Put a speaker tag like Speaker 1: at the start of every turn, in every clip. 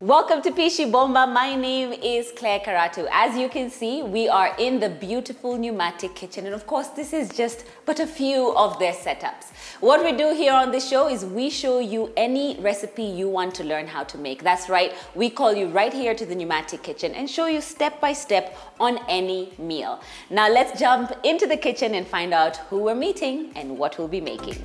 Speaker 1: Welcome to Pishi Bomba. My name is Claire Karatu. As you can see, we are in the beautiful pneumatic kitchen. And of course, this is just but a few of their setups. What we do here on the show is we show you any recipe you want to learn how to make. That's right. We call you right here to the pneumatic kitchen and show you step by step on any meal. Now let's jump into the kitchen and find out who we're meeting and what we'll be making.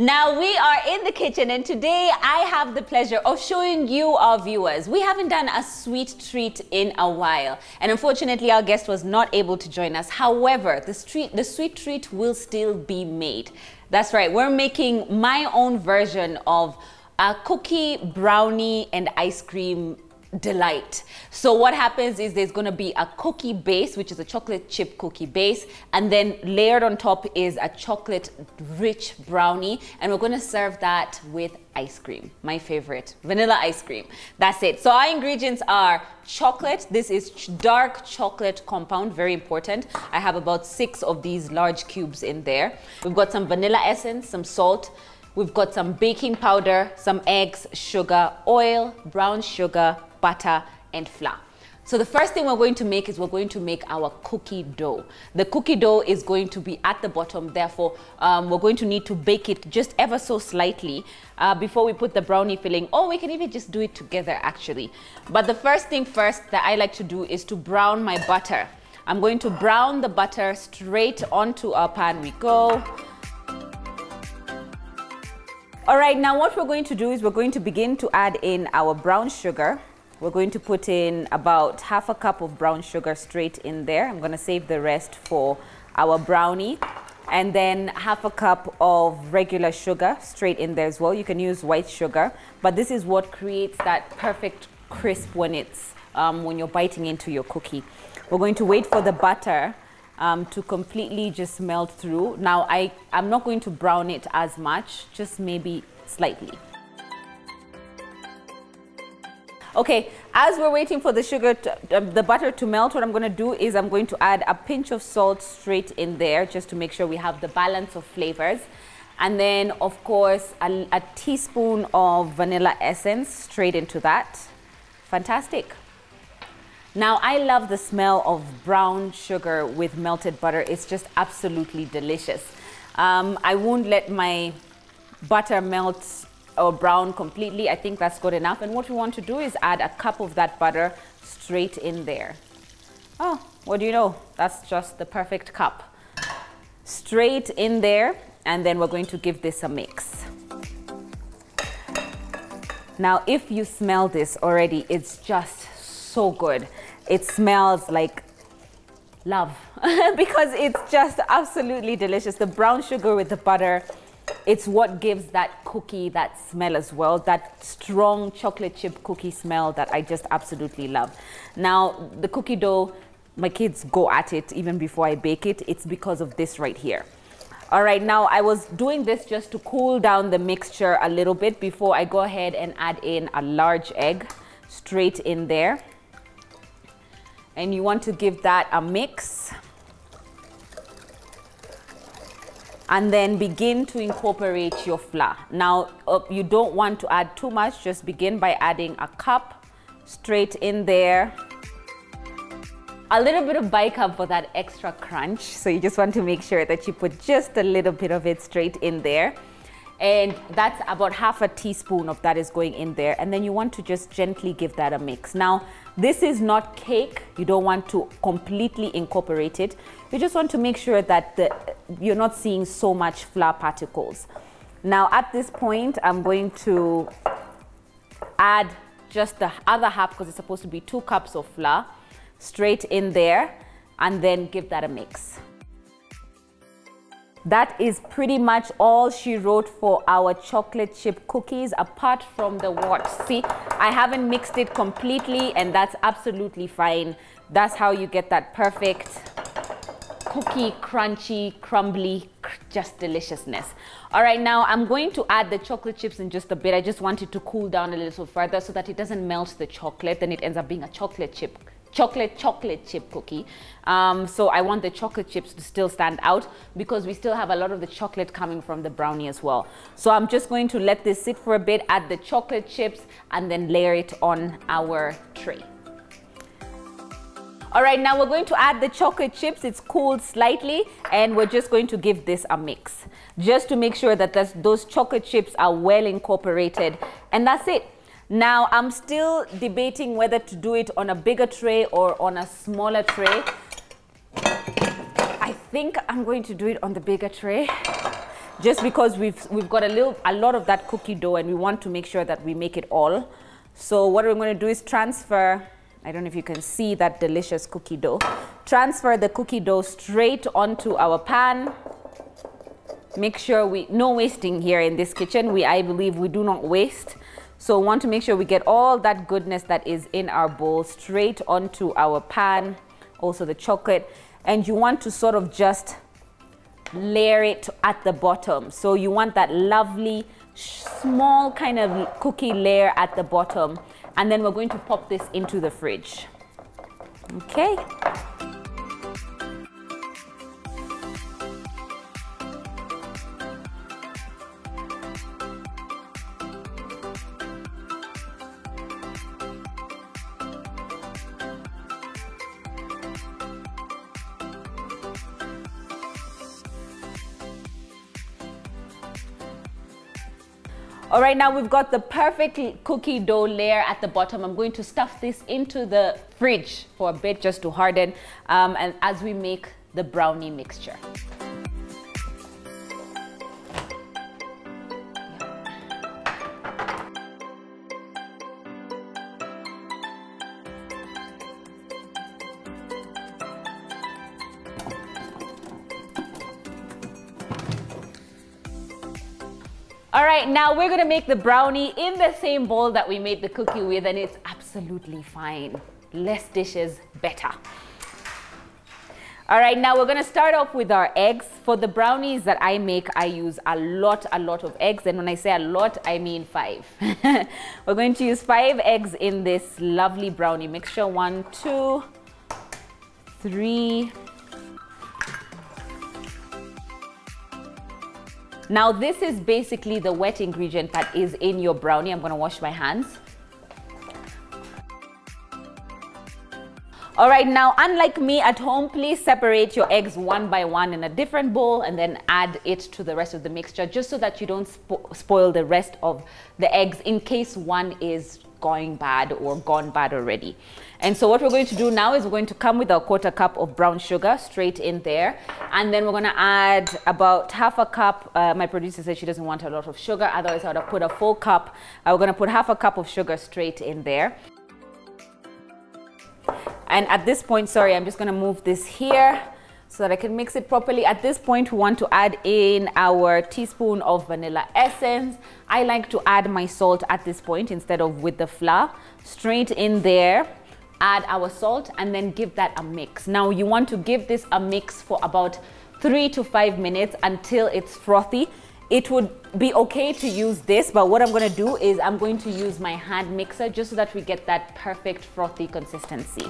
Speaker 1: Now we are in the kitchen and today I have the pleasure of showing you, our viewers. We haven't done a sweet treat in a while and unfortunately our guest was not able to join us. However, the sweet treat will still be made. That's right, we're making my own version of a cookie, brownie and ice cream delight. So what happens is there's going to be a cookie base, which is a chocolate chip cookie base, and then layered on top is a chocolate rich brownie, and we're going to serve that with ice cream, my favorite, vanilla ice cream. That's it. So our ingredients are chocolate. This is dark chocolate compound, very important. I have about 6 of these large cubes in there. We've got some vanilla essence, some salt. We've got some baking powder, some eggs, sugar, oil, brown sugar, butter, and flour. So the first thing we're going to make is we're going to make our cookie dough. The cookie dough is going to be at the bottom, therefore we're going to need to bake it just ever so slightly before we put the brownie filling, or we can even just do it together actually. But the first thing first that I like to do is to brown my butter. I'm going to brown the butter straight onto our pan we go. All right, now what we're going to do is we're going to begin to add in our brown sugar. We're going to put in about half a cup of brown sugar straight in there. I'm going to save the rest for our brownie. And then half a cup of regular sugar straight in there as well. You can use white sugar, but this is what creates that perfect crisp when it's when you're biting into your cookie. We're going to wait for the butter to completely just melt through. Now I'm not going to brown it as much, just maybe slightly. Okay, as we're waiting for the sugar, the butter to melt, what I'm going to do is I'm going to add a pinch of salt straight in there just to make sure we have the balance of flavors. And then, of course, a teaspoon of vanilla essence straight into that. Fantastic. Now, I love the smell of brown sugar with melted butter. It's just absolutely delicious. I won't let my butter melt or brown completely. I think that's good enough. And what we want to do is add a cup of that butter straight in there. Oh, what do you know? That's just the perfect cup. Straight in there, and then we're going to give this a mix. Now, if you smell this already, it's just so good. It smells like love because it's just absolutely delicious. The brown sugar with the butter, it's what gives that cookie that smell as well, that strong chocolate chip cookie smell that I just absolutely love. Now, the cookie dough, my kids go at it even before I bake it. It's because of this right here. All right, now I was doing this just to cool down the mixture a little bit before I go ahead and add in a large egg straight in there. And you want to give that a mix. And then begin to incorporate your flour. Now, you don't want to add too much. Just begin by adding a cup straight in there. A little bit of bicarb for that extra crunch. So you just want to make sure that you put just a little bit of it straight in there. And that's about half a teaspoon of that is going in there. And then you want to just gently give that a mix. Now, this is not cake. You don't want to completely incorporate it. You just want to make sure that you're not seeing so much flour particles. Now, at this point, I'm going to add just the other half, because it's supposed to be 2 cups of flour, straight in there, and then give that a mix. That is pretty much all she wrote for our chocolate chip cookies, apart from the what. See, I haven't mixed it completely, and that's absolutely fine. That's how you get that perfect cookie, crunchy, crumbly, just deliciousness. All right, now I'm going to add the chocolate chips in just a bit. I just want it to cool down a little further so that it doesn't melt the chocolate, then it ends up being a chocolate chip chocolate chip cookie. So I want the chocolate chips to still stand out because we still have a lot of the chocolate coming from the brownie as well. So I'm just going to let this sit for a bit, add the chocolate chips, and then layer it on our tray. All right, now we're going to add the chocolate chips. It's cooled slightly, and we're just going to give this a mix just to make sure that those chocolate chips are well incorporated, and that's it. Now, I'm still debating whether to do it on a bigger tray or on a smaller tray. I think I'm going to do it on the bigger tray just because we've got a lot of that cookie dough, and we want to make sure that we make it all. So what we're going to do is transfer, I don't know if you can see that delicious cookie dough, transfer the cookie dough straight onto our pan. Make sure no wasting here in this kitchen. I believe we do not waste. So we want to make sure we get all that goodness that is in our bowl straight onto our pan, also the chocolate. And you want to sort of just layer it at the bottom. So you want that lovely small kind of cookie layer at the bottom. And then we're going to pop this into the fridge. Okay. All right, now we've got the perfect cookie dough layer at the bottom. I'm going to stuff this into the fridge for a bit just to harden and as we make the brownie mixture. All right, now we're gonna make the brownie in the same bowl that we made the cookie with, and it's absolutely fine. Less dishes, better. All right, now we're gonna start off with our eggs. For the brownies that I make, I use a lot of eggs, and when I say a lot, I mean 5. We're going to use 5 eggs in this lovely brownie mixture. 1, 2, 3. Now this is basically the wet ingredient that is in your brownie. I'm gonna wash my hands. All right, now unlike me at home, please separate your eggs one by one in a different bowl and then add it to the rest of the mixture just so that you don't spoil the rest of the eggs in case one is going bad or gone bad already. And so what we're going to do now is we're going to come with a 1/4 cup of brown sugar straight in there, and then we're going to add about 1/2 cup. My producer said she doesn't want a lot of sugar, otherwise I would have put a full cup. We're going to put 1/2 cup of sugar straight in there. And at this point, sorry, I'm just going to move this here so that I can mix it properly. At this point, we want to add in our teaspoon of vanilla essence. I like to add my salt at this point instead of with the flour. Straight in there, add our salt and then give that a mix. Now you want to give this a mix for about 3 to 5 minutes until it's frothy. It would be okay to use this, but what I'm going to do is I'm going to use my hand mixer just so that we get that perfect frothy consistency.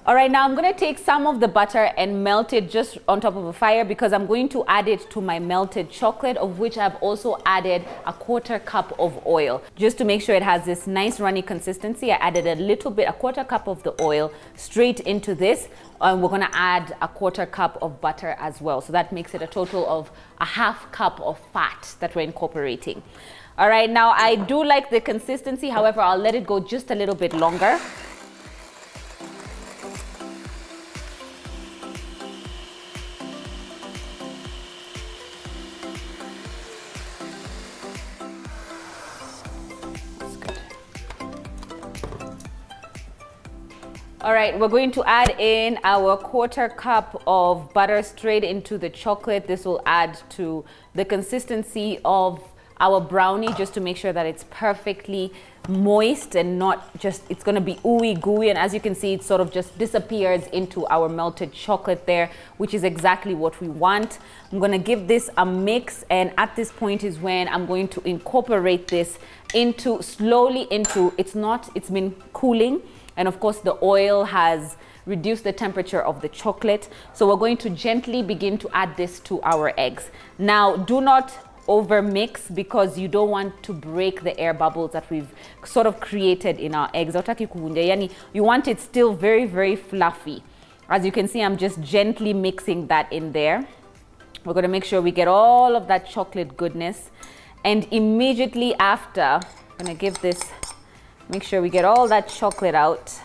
Speaker 1: All right, now I'm going to take some of the butter and melt it just on top of a fire because I'm going to add it to my melted chocolate, of which I've also added a 1/4 cup of oil. Just to make sure it has this nice runny consistency, I added a little bit, a 1/4 cup of the oil straight into this. And we're going to add a 1/4 cup of butter as well. So that makes it a total of a 1/2 cup of fat that we're incorporating. All right, now I do like the consistency. However, I'll let it go just a little bit longer. All right, we're going to add in our 1/4 cup of butter straight into the chocolate. This will add to the consistency of our brownie, just to make sure that it's perfectly moist and not just, it's going to be ooey gooey. And as you can see, it sort of just disappears into our melted chocolate there, which is exactly what we want. I'm going to give this a mix, and at this point is when I'm going to incorporate this slowly into, it's been cooling. And of course, the oil has reduced the temperature of the chocolate. So we're going to gently begin to add this to our eggs. Now, do not over mix, because you don't want to break the air bubbles that we've sort of created in our eggs. You want it still very, very fluffy. As you can see, I'm just gently mixing that in there. We're going to make sure we get all of that chocolate goodness. And immediately after, I'm going to give this, make sure we get all that chocolate out.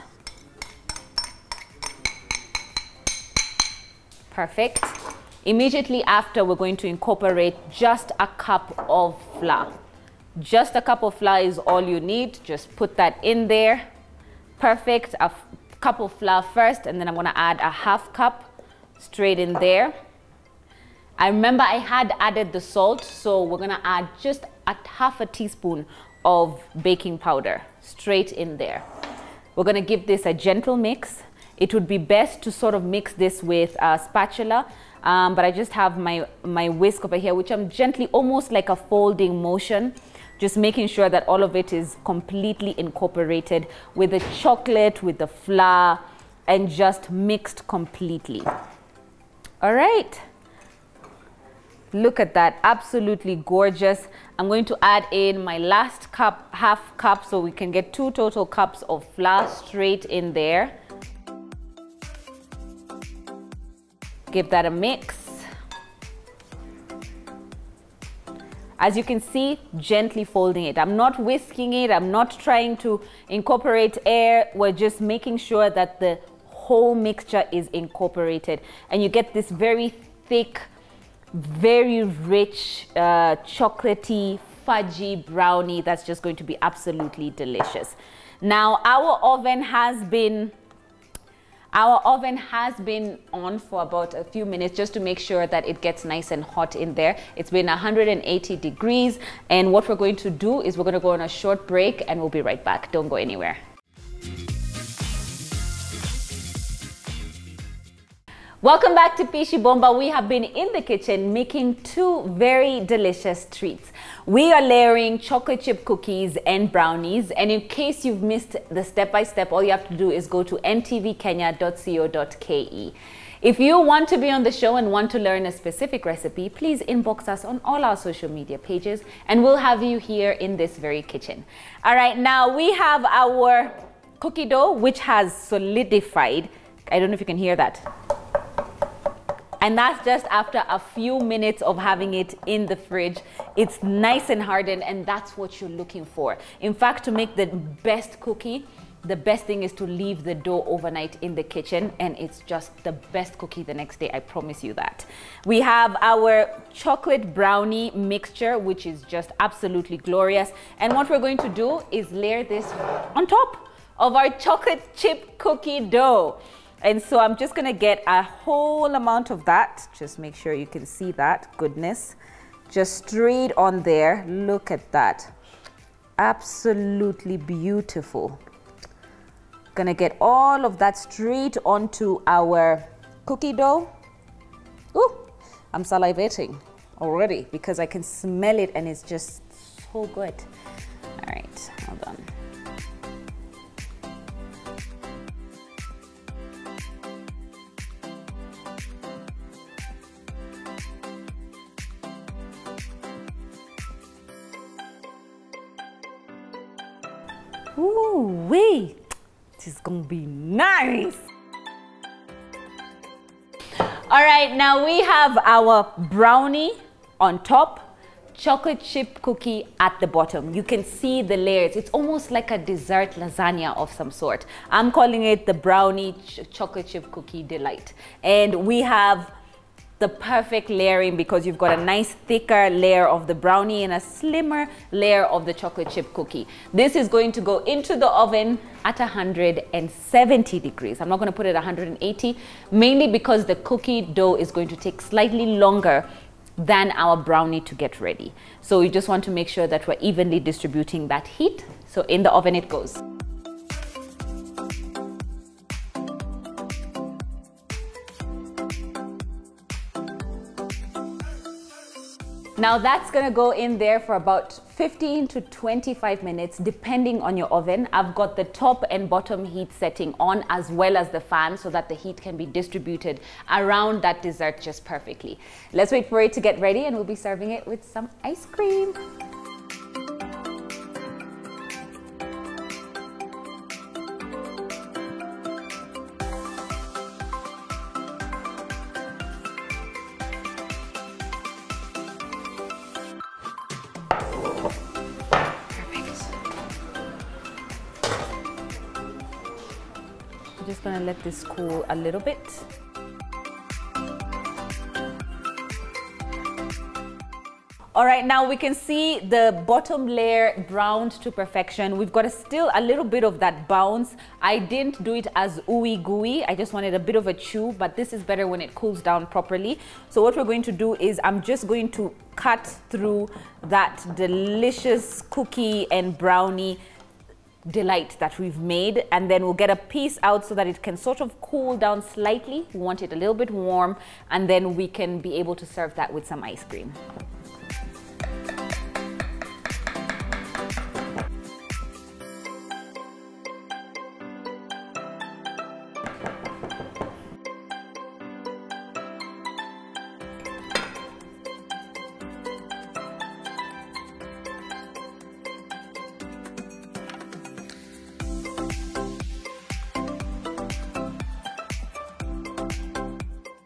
Speaker 1: Perfect. Immediately after, we're going to incorporate just a cup of flour. Just a cup of flour is all you need. Just put that in there. Perfect. A cup of flour first, and then I'm going to add a 1/2 cup straight in there. I remember I had added the salt, so we're going to add just a 1/2 teaspoon of baking powder straight in there. We're going to give this a gentle mix. It would be best to sort of mix this with a spatula, but I just have my whisk over here, which I'm gently, almost like a folding motion, just making sure that all of it is completely incorporated with the chocolate, with the flour, and just mixed completely. All right. Look at that, absolutely gorgeous. I'm going to add in my last cup, 1/2 cup, so we can get 2 total cups of flour straight in there. Give that a mix. As you can see, gently folding it. I'm not whisking it, I'm not trying to incorporate air. We're just making sure that the whole mixture is incorporated, and you get this very thick, very rich, chocolatey, fudgy brownie that's just going to be absolutely delicious. Now, our oven has been on for about a few minutes, just to make sure that it gets nice and hot in there. It's been 180 degrees, and what we're going to do is we're going to go on a short break, and we'll be right back. Don't go anywhere. Welcome back to Pishi Bomba. We have been in the kitchen making 2 very delicious treats. We are layering chocolate chip cookies and brownies, and in case you've missed the step-by-step, all you have to do is go to ntvkenya.co.ke. If you want to be on the show and want to learn a specific recipe, please inbox us on all our social media pages, and we'll have you here in this very kitchen. All right, now we have our cookie dough, which has solidified. I don't know if you can hear that. And that's just after a few minutes of having it in the fridge. It's nice and hardened, and that's what you're looking for. In fact, to make the best cookie, the best thing is to leave the dough overnight in the kitchen, and it's just the best cookie the next day, I promise you that. We have our chocolate brownie mixture, which is just absolutely glorious. And what we're going to do is layer this on top of our chocolate chip cookie dough. And so I'm just gonna get a whole amount of that. Just make sure you can see that goodness. Just straight on there. Look at that. Absolutely beautiful. Gonna get all of that straight onto our cookie dough. Ooh, I'm salivating already because I can smell it, and it's just so good. All right, hold on. Ooh wee, this is gonna be nice. All right, now we have our brownie on top, chocolate chip cookie at the bottom. You can see the layers. It's almost like a dessert lasagna of some sort. I'm calling it the brownie chocolate chip cookie delight. And we have the perfect layering because you've got a nice thicker layer of the brownie and a slimmer layer of the chocolate chip cookie. This is going to go into the oven at 170 degrees. I'm not going to put it at 180, mainly because the cookie dough is going to take slightly longer than our brownie to get ready. So we just want to make sure that we're evenly distributing that heat. So in the oven it goes. Now that's gonna go in there for about 15 to 25 minutes, depending on your oven. I've got the top and bottom heat setting on as well as the fan so that the heat can be distributed around that dessert just perfectly. Let's wait for it to get ready and we'll be serving it with some ice cream. I'm just gonna let this cool a little bit. All right, now we can see the bottom layer browned to perfection. We've got still a little bit of that bounce. I didn't do it as ooey gooey. I just wanted a bit of a chew, but this is better when it cools down properly. So what we're going to do is I'm just going to cut through that delicious cookie and brownie delight that we've made, and then we'll get a piece out so that it can sort of cool down slightly. We want it a little bit warm, and then we can be able to serve that with some ice cream.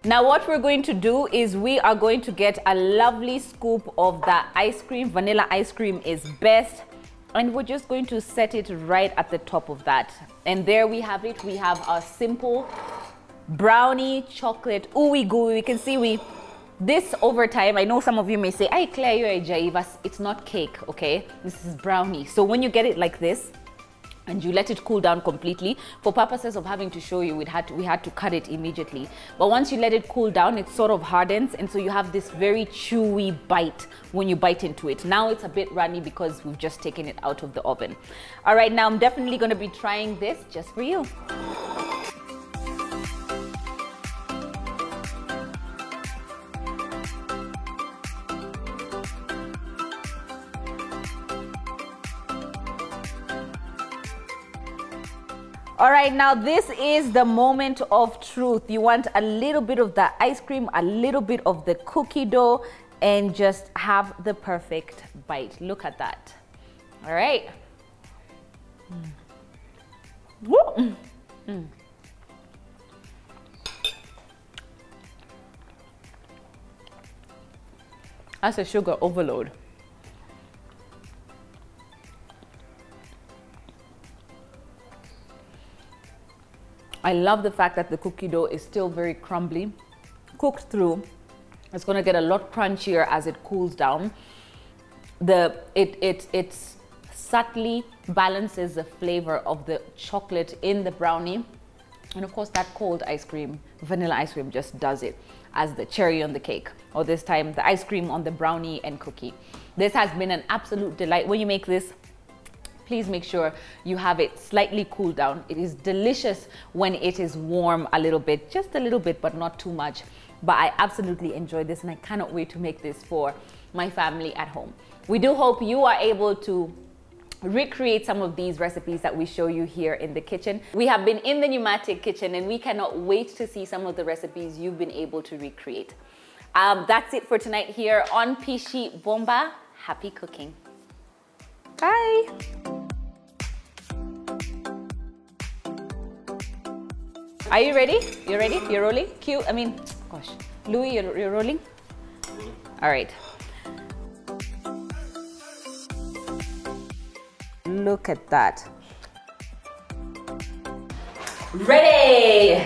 Speaker 1: Now what we're going to do is we are going to get a lovely scoop of that ice cream. Vanilla ice cream is best. And we're just going to set it right at the top of that. And there we have it. We have our simple brownie chocolate ooey gooey. We can see this over time, I know some of you may say, "Ay, Claire, you're a jaiva." It's not cake, okay? This is brownie. So when you get it like this, and you let it cool down completely, for purposes of having to show you, we had to cut it immediately. But once you let it cool down, it sort of hardens, and so you have this very chewy bite when you bite into it. Now it's a bit runny because we've just taken it out of the oven. All right, now I'm definitely going to be trying this just for you. All right, now this is the moment of truth. You want a little bit of the ice cream, a little bit of the cookie dough, and just have the perfect bite. Look at that. All right. Woo. That's a sugar overload. I love the fact that the cookie dough is still very crumbly, cooked through. It's going to get a lot crunchier as it cools down. It subtly balances the flavor of the chocolate in the brownie. And of course that cold ice cream, vanilla ice cream, just does it as the cherry on the cake, or this time the ice cream on the brownie and cookie. This has been an absolute delight. When you make this, please make sure you have it slightly cooled down. It is delicious when it is warm a little bit, just a little bit, but not too much. But I absolutely enjoyed this, and I cannot wait to make this for my family at home. We do hope you are able to recreate some of these recipes that we show you here in the kitchen. We have been in the pneumatic kitchen, and we cannot wait to see some of the recipes you've been able to recreate. That's it for tonight here on Pishi Bomba. Happy cooking. Bye. Are you ready? You ready? You're rolling? Gosh. Louis, you're rolling? All right. Look at that. Ready!